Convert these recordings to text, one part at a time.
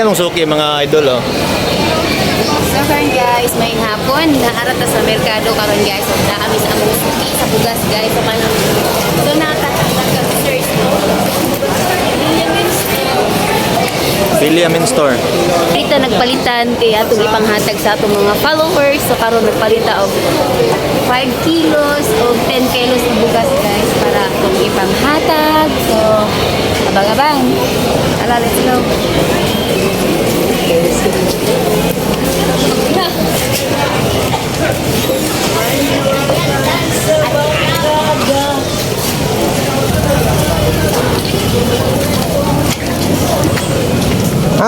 anong suki mga idol oh? So karon guys, may hapon naarata sa merkado karon guys. So naami sa among suki sa bugas guys. So kanang so natatag ka search mo. Philiamin Store. Dito nagpalitan kay atong ipanghatag sa atong mga followers. So karon nagpalita og 5 kilos o 10 kilos ng bugas guys para atong ipanghatag. So abang-abang. Ala, let's go.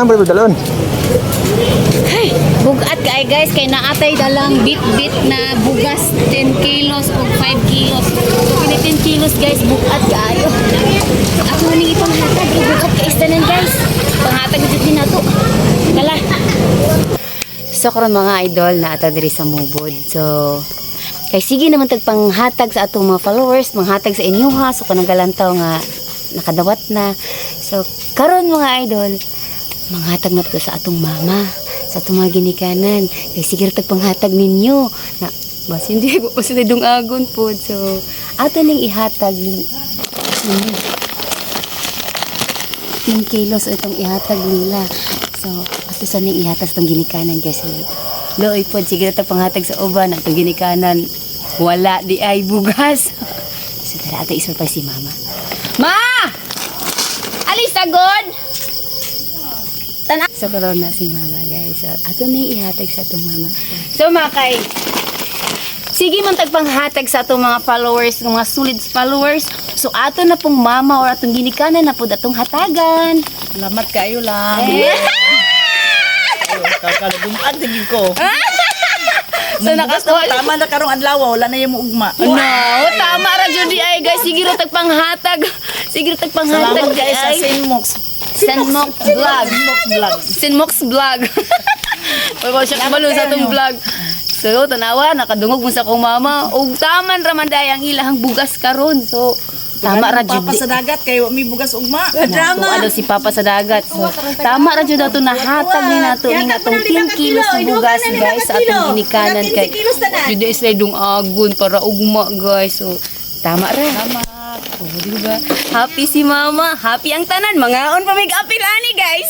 Berapa dalon? Hey, bugat kay guys kay naatay dalang bit-bit na bugas 10 kilos o 5 kilos. So kini 10 kilos guys bugat kaayo. Ako ni ipanghatag bugat kay istanan guys. Panghatag jud din nato. Dala. So karon mga idol naata diri sa Mubod. So kay sige naman tagpanghatag sa atong mga followers, manghatag sa inyo ha. So kanang galantaw nga nakadawat na. So karon mga idol manghatag na po sa atong mama, sa atong mga ginikanan. Kaya sige tagpanghatag ninyo. Na, mas hindi ko pa sila dungagon po. So, ato nang ihatag ng 10 kilos itong ihatag nila. So, ato sa nang ihatag sa itong ginikanan kasi looy po, sige tagpanghatag sa uban atong ginikanan. Wala di ay bugas. So, tara ato isurprise si mama. Ma! Alis agad! So, karoon na si mama, guys. So, ato na ihatag sa itong mama. So, makay, sige man tagpanghatag sa itong mga followers, mga solid followers. So, ato na pong mama or atong ginikanan na po atong hatagan. Salamat kayo lang. Kakalagumad tingin ko. So, nakasuha. Tama na karong adlaw, wala na yung ugma. No, tama ra jud di ay, guys. Sige ra tagpanghatag. Sige ra tagpanghatag, Salamat kayo sa guys. Sinmox. Sinmox vlog. Sinmox vlog. Sinmox vlog. Pagod siya kabalo sa itong vlog. So, tanawa, nakadungog mo sa kong mama. O, taman raman day ang ilahang bugas karon. So, tama ra jud. Papa sa dagat kayo may bugas ugma. Drama. Si Papa sa dagat. So, tama ra jud ato nahatag ni nato ning atong 10 kilos na bugas guys sa atong ginikanan kay. Jud is dong agon para ugma guys. So, tama ra. Tama. Oh, diba? Happy si mama. Happy ang tanan. Mangaon pa may apil ani guys.